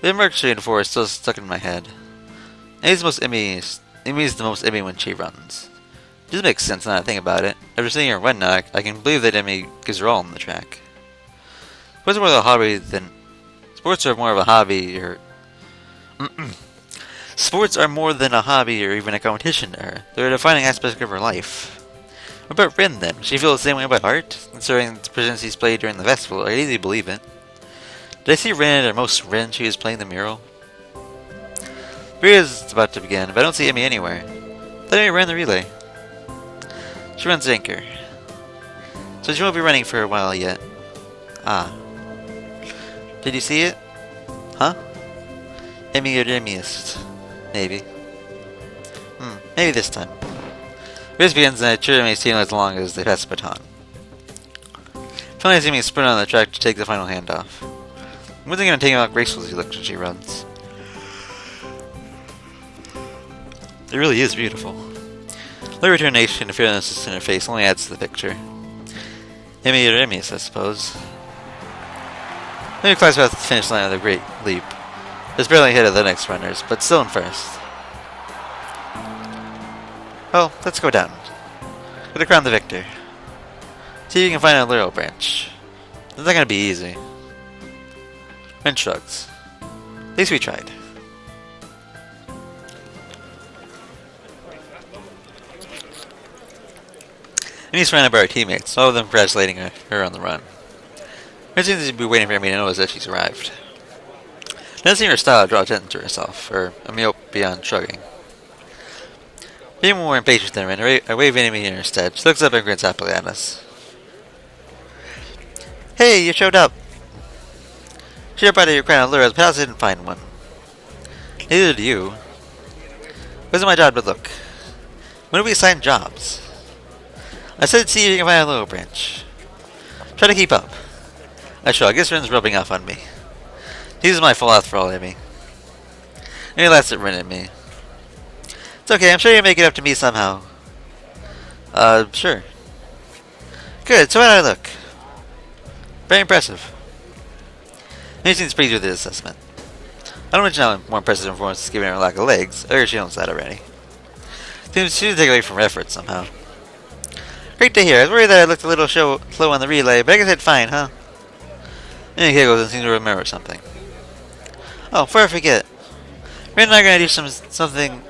The emergency in 4 is still stuck in my head. Amy's the most Emmy when she runs. It doesn't make sense now that I think about it. After seeing her run now, I can believe that Emmy gives her all on the track. Sports are more of a hobby than sports are more of a hobby or sports are more than a hobby or even a competition to her. They're a defining aspect of her life. What about Rin then? Does she feel the same way about art? Considering the presentations played during the festival, I can easily believe it. Did I see Rin at her most Rin she was playing the mural? Relay is about to begin, but I don't see Emmy anywhere. Thought Emmy ran the relay. She runs Anchor. So she won't be running for a while yet. Ah. Did you see it? Huh? Emmy or Emmyist. Maybe. Maybe this time. Race begins and I cheer Emmy's team as long as they pass the baton. Finally I see Emmy sprint on the track to take the final handoff. I'm really going to take him out gracefully as he looks when she runs. It really is beautiful. The determination and fearlessness in her face only adds to the picture. Emmy or Emmyist, I suppose. Maybe climbs past the finish line with a great leap. Just barely ahead of the next runners, but still in first. Well, let's go down. Gotta crown the victor. See if you can find a laurel branch. It's not gonna be easy. Ren shrugs. At least we tried. Emmy's surrounded by her teammates, all of them congratulating her on the run. Her seems to be waiting for me to notice that she's arrived. Doesn't seem her style to draw attention to herself, or a meal beyond shrugging. Being more impatient than Ren, I wave Emmy in her stead. She looks up and grins happily at us. Hey, you showed up! Should have brought your crown of lures, but I didn't find one. Neither do you. Wasn't my job to look. When do we assign jobs? I said see if you can find a little branch. Try to keep up. I shrug. I guess Ren's rubbing off on me. This is my fault after all, Emmy. Any laughs at Ren at me. It's okay, I'm sure you'll make it up to me somehow. Sure. Good, so how do I look? Very impressive. Maybe seems pleased with the assessment. I don't mention how more impressive performance is given her lack of legs. I heard she knows that already. Seems to take away from her effort somehow. Great to hear. I was worried that I looked a little slow on the relay, but I guess I did fine, huh? Annie giggles and seems to remember something. Oh, before I forget, Ren and I are going to do something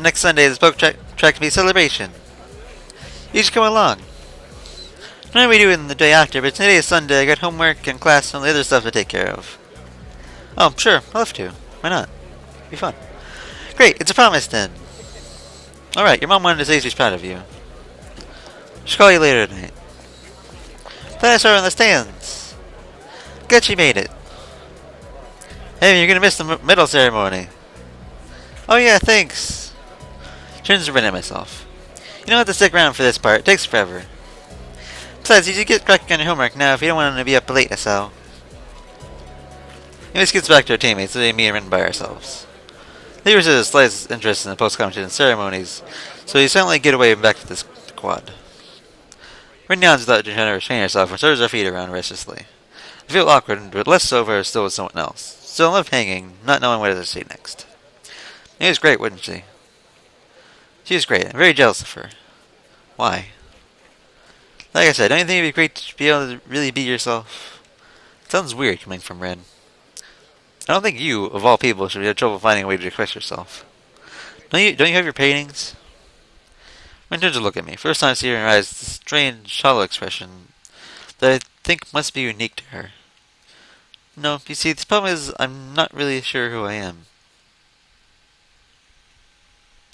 next Sunday, the Spoke Track Meet celebration. You should come along. Normally we do it the day after, but today is Sunday. I got homework and class and all the other stuff to take care of. Oh, sure, I'll have to. Why not? It'll be fun. Great, it's a promise then. Alright, your mom wanted to say she's proud of you. She'll call you later tonight. Then I saw her in the stands. Good she made it. Hey, you're gonna miss the medal ceremony. Oh yeah, thanks. Turns to Ren at myself. You don't have to stick around for this part. It takes forever. Besides, you should get cracking on your homework now if you don't want to be up late, so. Amos gets back to her teammates, leaving me and Ren by ourselves. Leader has a slight interest in the post-competition ceremonies, so he silently get away and back to this quad. Ren yawns without trying to restrain herself and stirs her feet around restlessly. I feel awkward, but less so if I was still with someone else. Still left hanging, not knowing what to say next. It was great, wouldn't she? She was great. I'm very jealous of her. Why? Like I said, don't you think it'd be great to be able to really be yourself? It sounds weird coming from Ren. I don't think you, of all people, should have trouble finding a way to express yourself. Don't you have your paintings? Ren turns to look at me. First time I see her in her eyes, this strange, hollow expression that I think must be unique to her. No, you see, the problem is I'm not really sure who I am.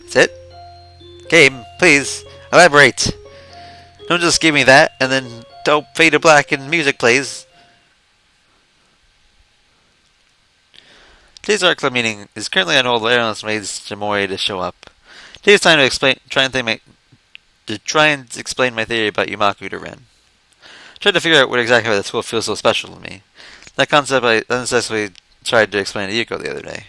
That's it? Game, please, elaborate. Don't just give me that, and then don't fade to black and music plays. Today's art club meeting is currently on hold while everyone else waits for Mori to show up. Today's time to try and explain my theory about Yumaku to Ren. I tried to figure out what exactly why the school feels so special to me. That concept I unnecessarily tried to explain to Yuko the other day.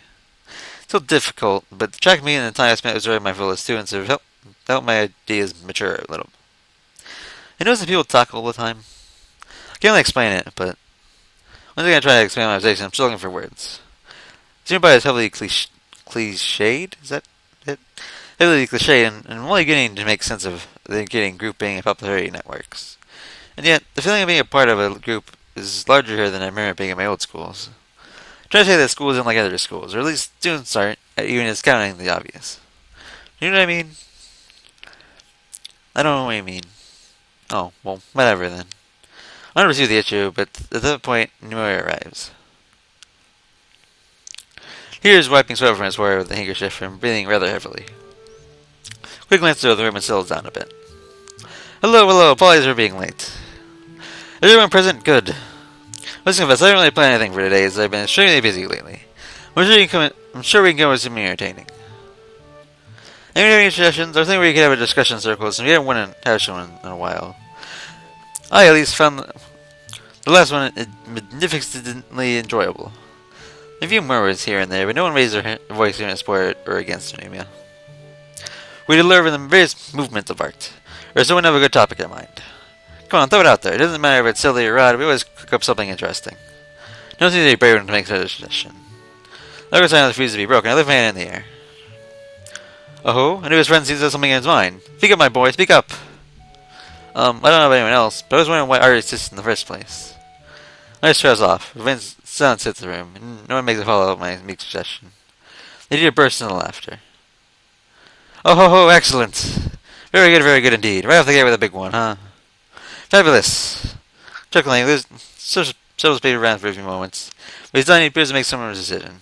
It's still difficult, but the track meeting and the time I spent observing my fellow students have helped my ideas mature a little. I notice that people talk all the time. I can't really explain it, but Once again, I try to expand my imagination. I'm struggling for words. Nearby is heavily cliched? Is that it? Heavily cliched, and I'm only getting to make sense of the getting grouping and popularity networks. And yet, the feeling of being a part of a group is larger here than I remember being in my old schools. I try to say that school isn't like other schools, or at least students aren't, even discounting the obvious. You know what I mean? I don't know what you mean. Oh, well, whatever then. I don't pursue the issue, but at that point, Nimue arrives. He is wiping sweat from his forehead with a handkerchief and breathing rather heavily. Quick glance through the room and settles down a bit. Hello, hello, apologies for being late. Is everyone present? Good. Let's confess, I didn't really plan anything for today, as I've been extremely busy lately. I'm sure we can come with something entertaining. Any suggestions? I was thinking we could have a discussion circle, since we haven't had one in a while. I at least found the last one magnificently enjoyable. A few murmurs here and there, but no one raised their voice in support or against Anemia. We deliver the various movements of art, or does someone have a good topic in mind? Come on, throw it out there. It doesn't matter if it's silly or odd, we always cook up something interesting. No one seems to be brave enough to make such a suggestion. The other sign refuses to be broken. I lift my hand in the air. Oh, I knew his friend seems to have something in his mind. Speak up, my boy, speak up! I don't know about anyone else, but I was wondering why art exists in the first place. I just trails off. Vince silence hits the room, and no one makes a follow up my meek suggestion. They do a burst into laughter. Oh ho ho, excellent! Very good indeed. Right off the gate with a big one, huh? Fabulous! Chuckling, there's several paper around for a few moments. But he's done, he appears to make someone's decision.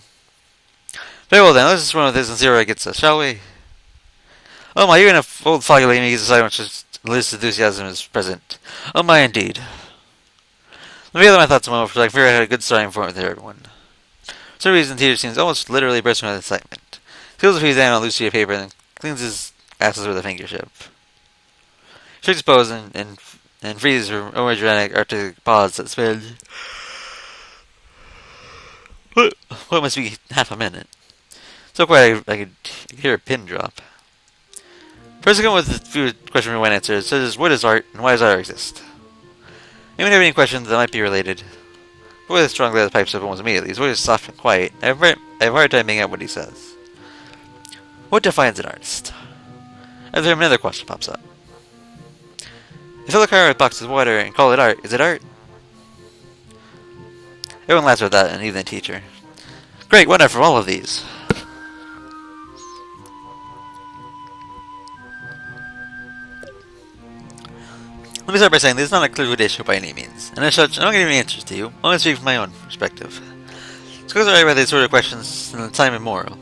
Very well then, let's just run with this and see where it gets us, shall we? Oh my, even if old foggy lady makes a side which is Liz's enthusiasm is present. Oh my, indeed. Let me gather my thoughts a moment, for I figured I had a good starting point with everyone. For some reason, Teeter seems almost literally bursting with excitement. He feels his hand on a loose sheet of paper and cleans his asses with a fingertip. He shakes his pose and freezes her overdramatic artistic pause that spans what must be half a minute. So quiet I could hear a pin drop. First, I come with a few questions for one answer. It says, what is art, and why does art exist? Anyone have any questions that might be related? But with a strong glass pipes up almost immediately. His voice is soft and quiet. I have a hard time making out what he says. What defines an artist? After him, another question pops up. If I fill a car with boxes of water and call it art, is it art? Everyone laughs at that, and even the teacher. Great, what for all of these? Let me start by saying this is not a clear issue by any means, and as such, I'm not going to give any answers to you. I'm going to speak from my own perspective. Scholars are about these sort of questions in the time immemorial.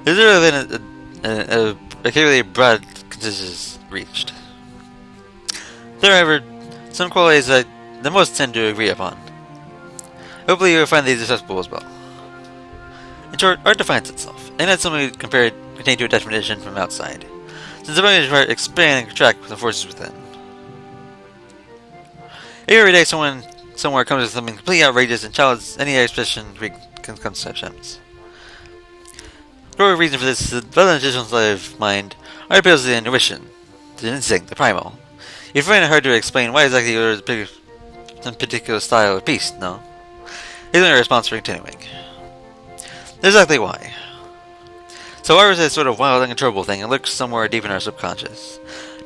There's never been a particularly broad consensus reached. There are, however, some qualities that the most tend to agree upon. Hopefully you will find these accessible as well. In short, art defines itself, and that's something contained to a definition from outside, since the ability to expand and contract with the forces within. Every day someone somewhere comes with something completely outrageous and challenges any expression conceptions. The core reason for this is that rather than traditional side of mind, art appeals to the intuition, the instinct, the primal. You find it hard to explain why exactly you ordered some particular style or piece, no? Here's my response for continuing. That's exactly why. So art is a sort of wild, uncontrollable thing. It lurks somewhere deep in our subconscious.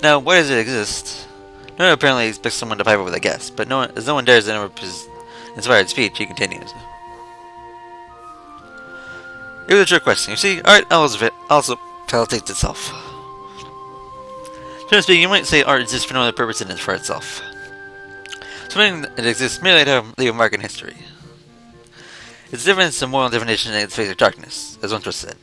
Now, why does it exist? No one apparently expects someone to pipe up with a guess, but as no one dares to interrupt his inspired speech, he continues. It was a trick question. You see, art also validates itself. Generally speaking, you might say art exists for no other purpose than for itself. Something that exists merely to leave a mark in history. It's different than moral definition in its face of darkness, as once was said.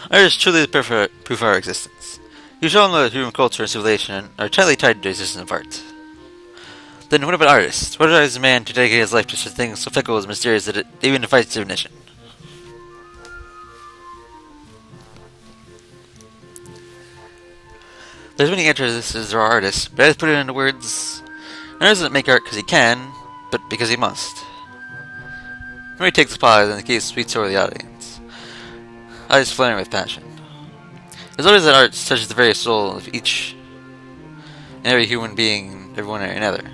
Art is truly the proof of our existence. You shall know that human culture and civilization are tightly tied to the existence of art. Then what about artists? What drives a man to dedicate his life to such things so fickle and mysterious that it even defies definition? There's many answers as there are artists, but I just put it into words. An artist doesn't make art because he can, but because he must. When he takes a pause and the case sweeps over the audience, eyes flaring with passion. There's always that art touches the very soul of each and every human being, everyone or another.